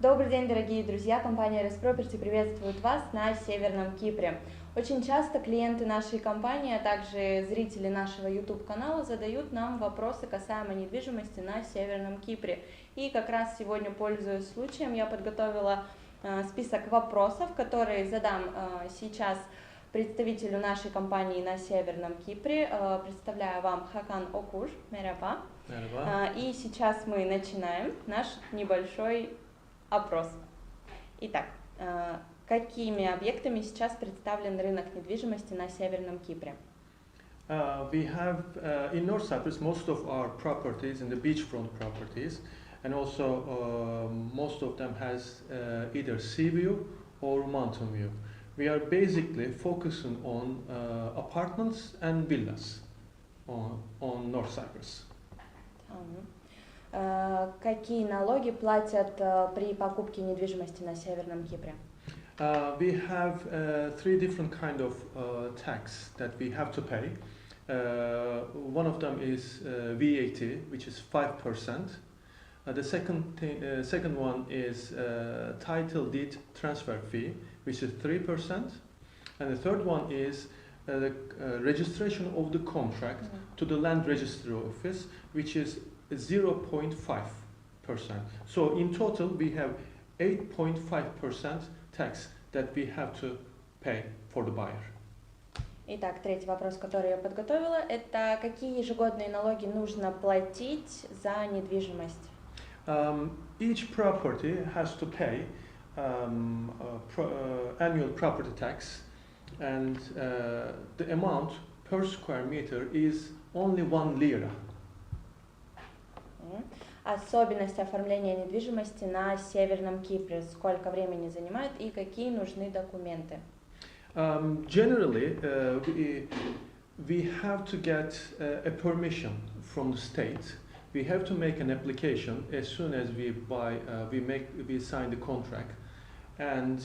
Добрый день, дорогие друзья! Компания RestProperty приветствует вас на Северном Кипре. Очень часто клиенты нашей компании, а также зрители нашего YouTube-канала задают нам вопросы касаемо недвижимости на Северном Кипре. И как раз сегодня, пользуясь случаем, я подготовила список вопросов, которые задам сейчас представителю нашей компании на Северном Кипре. Представляю вам Хакан Окуш. Мераба. И сейчас мы начинаем наш небольшой опрос. Итак, какими объектами сейчас представлен рынок недвижимости на Северном Кипре? We have in North Cyprus most of our properties in the beachfront properties, and also most of them has either sea view or mountain view. We are basically focusing on apartments and villas on North Cyprus. Какие налоги платят при покупке недвижимости на Северном Кипре? We have three different kind of tax that we have to pay. One of them is VAT, which is 5%. The second one is title deed transfer fee, which is 3%. And the third one is the registration of the contract to the land registry office, which is 0.5%. So in total we have 8.5% tax that we have to pay for the buyer. Итак, третий вопрос, который я подготовила, это какие ежегодные налоги нужно платить за недвижимость? Each property has to pay annual property tax, and the amount per square meter is only 1 lira. Особенности оформления недвижимости на Северном Кипре. Сколько времени занимает и какие нужны документы? Generally, we have to get a permission from the state. We have to make an application as soon as we sign the contract, and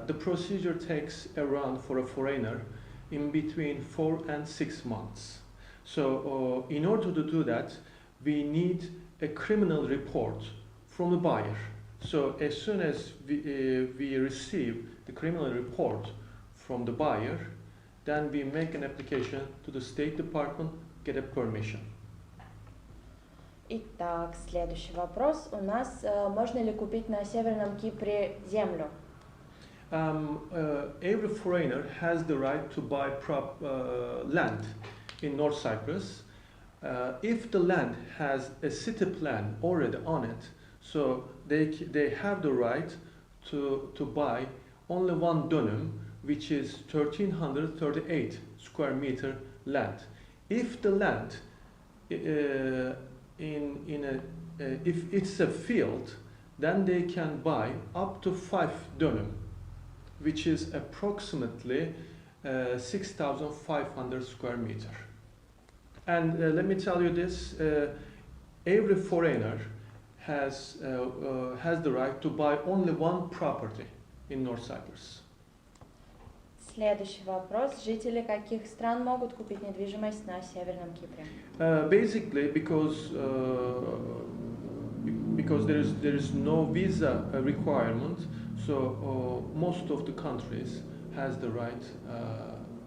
the procedure takes around for a foreigner in between 4 and 6 months. So in order to do that, we need a criminal report from the buyer. So as soon as we receive the criminal report from the buyer, then we make an application to the State Department, get a permission. Итак, следующий вопрос у нас. Можно ли купить на Северном Кипре землю? Every foreigner has the right to buy land in North Cyprus. If the land has a city plan already on it, so they have the right to buy only 1 dönüm, which is 1338 square meter land. If the land if it's a field, then they can buy up to 5 dönüm, which is approximately 6,500 square meter. And let me tell you this, every foreigner has the right to buy only 1 property in North Cyprus. Следующий вопрос. Жители каких стран могут купить недвижимость на Северном Кипре? Basically, because there is no visa requirement, so most of the countries has the right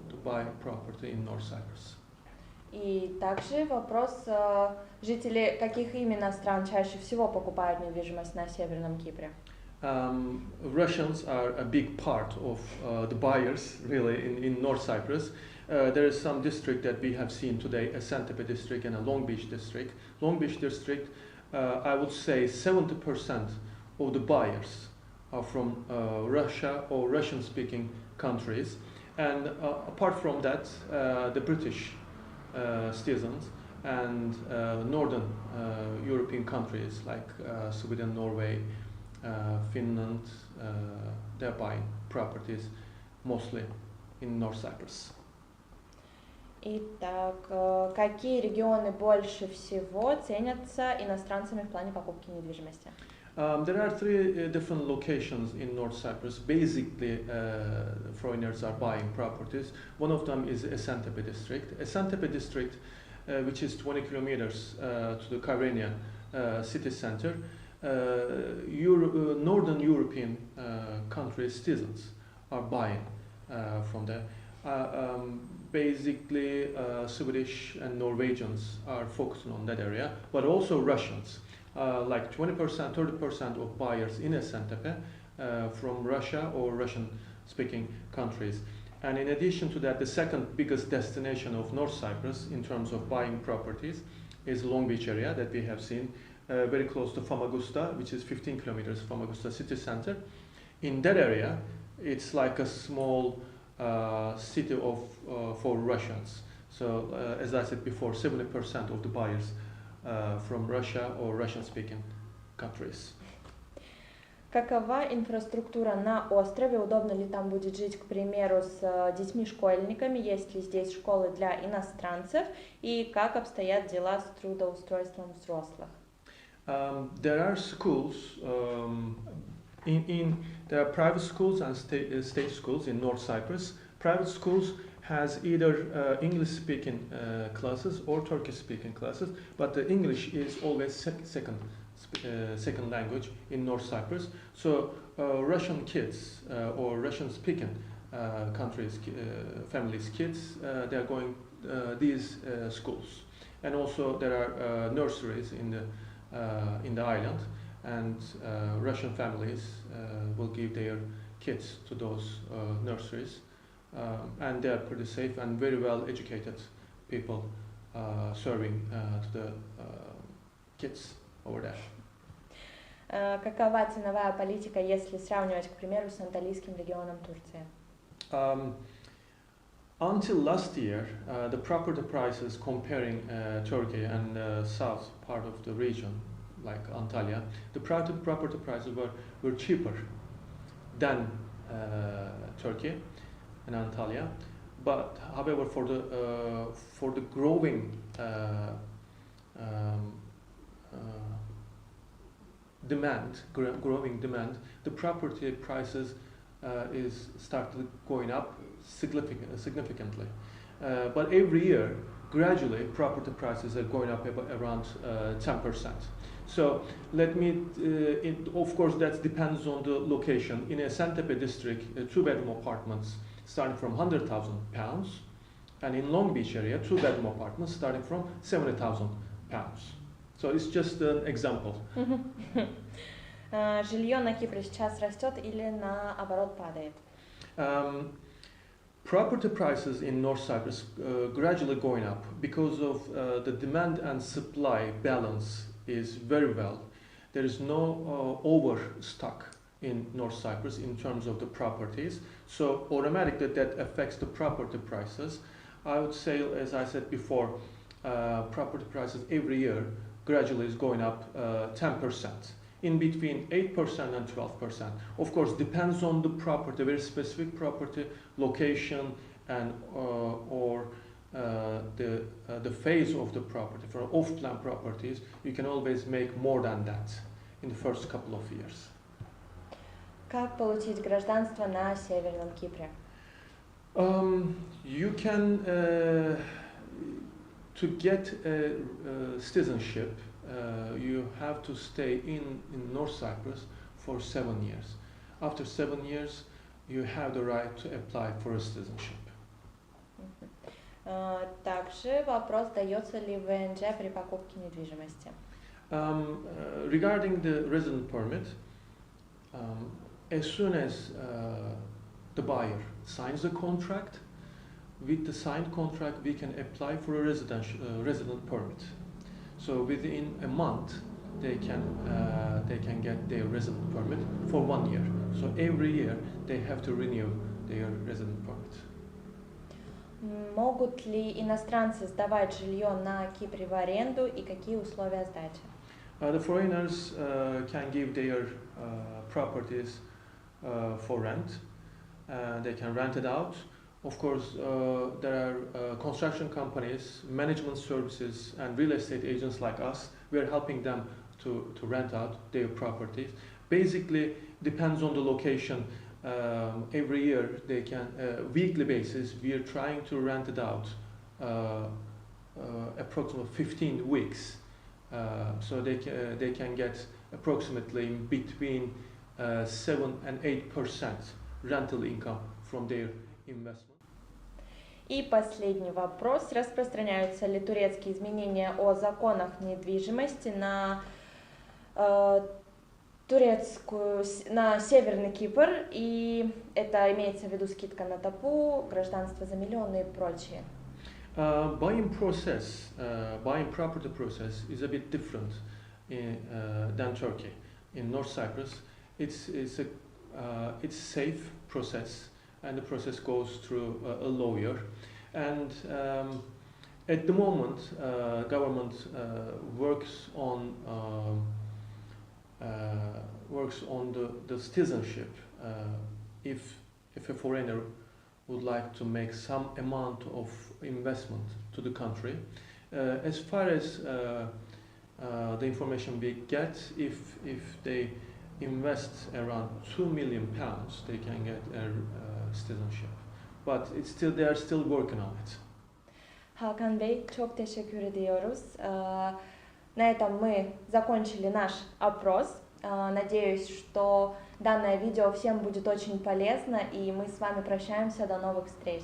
to buy property in North Cyprus. И также вопрос, жители каких именно стран чаще всего покупают недвижимость на Северном Кипре? Russians are a big part of the buyers, really, in North Cyprus. There is some district that we have seen today, a Santepe district and a Long Beach district. Long Beach district, I would say 70% of the buyers are from Russia or Russian-speaking countries. And apart from that, the British citizens and northern European countries like Sweden, Norway, Finland, they're buying properties mostly in North Cyprus. Итак, какие регионы больше всего ценятся иностранцами в плане покупки недвижимости? There are 3 different locations in North Cyprus. Basically, foreigners are buying properties. One of them is Esentepe district. Esentepe district, which is 20 kilometers to the Kyrenia city center. Northern European countries' citizens are buying from there. Basically, Swedish and Norwegians are focusing on that area, but also Russians. Like 20%, 30% of buyers in Esentepe from Russia or Russian-speaking countries. And in addition to that, the second biggest destination of North Cyprus in terms of buying properties is Long Beach area that we have seen, very close to Famagusta, which is 15 kilometers Famagusta city center. In that area, it's like a small city for Russians. So as I said before, 70% of the buyers from Russia or Russian-speaking countries. Какова инфраструктура на острове? Удобно ли там будет жить, к примеру, с детьми-школьниками? Есть ли здесь школы для иностранцев? И как обстоят дела с трудоустройством взрослых? There are schools, there are private schools and state schools in North Cyprus. Private schools has either English-speaking classes or Turkish-speaking classes, but the English is always second language in North Cyprus. So Russian kids or Russian-speaking countries, families' kids, they are going these schools. And also there are nurseries in the island, and Russian families will give their kids to those nurseries. And they are pretty safe and very well educated people serving to the kids over there. Какова ценовая политика, если сравнивать, к примеру, с Анталийским регионом Турции? Until last year, the property prices comparing Turkey and south part of the region, like Antalya, the property prices were cheaper than Turkey and Antalya. But however, for the growing growing demand, the property prices is started going up significantly. But every year, gradually, property prices are going up around 10%. So let me, of course, that depends on the location. In Esentepe district, 2-bedroom apartments starting from £100,000, and in Long Beach area, 2-bedroom apartments starting from £70,000. So it's just an example. Жилье на Кипре сейчас растет или наоборот падает? Property prices in North Cyprus gradually going up because of the demand and supply balance is very well. There is no overstock in North Cyprus in terms of the properties, so automatically that affects the property prices. I would say, as I said before, property prices every year gradually is going up 10%, in between 8% and 12%. Of course, depends on the property, very specific property, location, and or the phase of the property. For off-plan properties, you can always make more than that in the first couple of years. Как получить гражданство на Северном Кипре? You can, to get citizenship, you have to stay in North Cyprus for 7 years. After 7 years, you have the right to apply for a citizenship. Также вопрос, дается ли ВНЖ при покупке недвижимости? Regarding the resident permit, as soon as the buyer signs the contract, with the signed contract we can apply for a resident permit. So within a month they can get their resident permit for 1 year. So every year they have to renew their resident permit. Могут ли иностранцы сдавать жилье на Кипре в аренду и какие условия сдачи? The foreigners can give their properties for rent. They can rent it out. Of course, there are construction companies, management services, and real estate agents like us. We are helping them to rent out their properties. Basically, depends on the location. Every year, they can, weekly basis, we are trying to rent it out approximately 15 weeks. So they can get approximately between 7 and 8% rental income from their investment. И последний вопрос. Распространяются ли турецкие изменения о законах недвижимости на на Северный Кипр, и это имеется в виду скидка на ТАПУ, гражданство за миллионы и прочее? Buying property process is a bit different than Turkey. In North Cyprus, it's safe process, and the process goes through a lawyer. And at the moment, government works on the citizenship. If a foreigner would like to make some amount of investment to the country, as far as the information we get, if they invest around £2 million, they can get a citizenship. But they are still working on it. Hakan Bey, çok teşekkür ediyoruz. На этом мы закончили наш опрос. Надеюсь, что данное видео всем будет очень полезно, и мы с вами прощаемся. До новых встреч!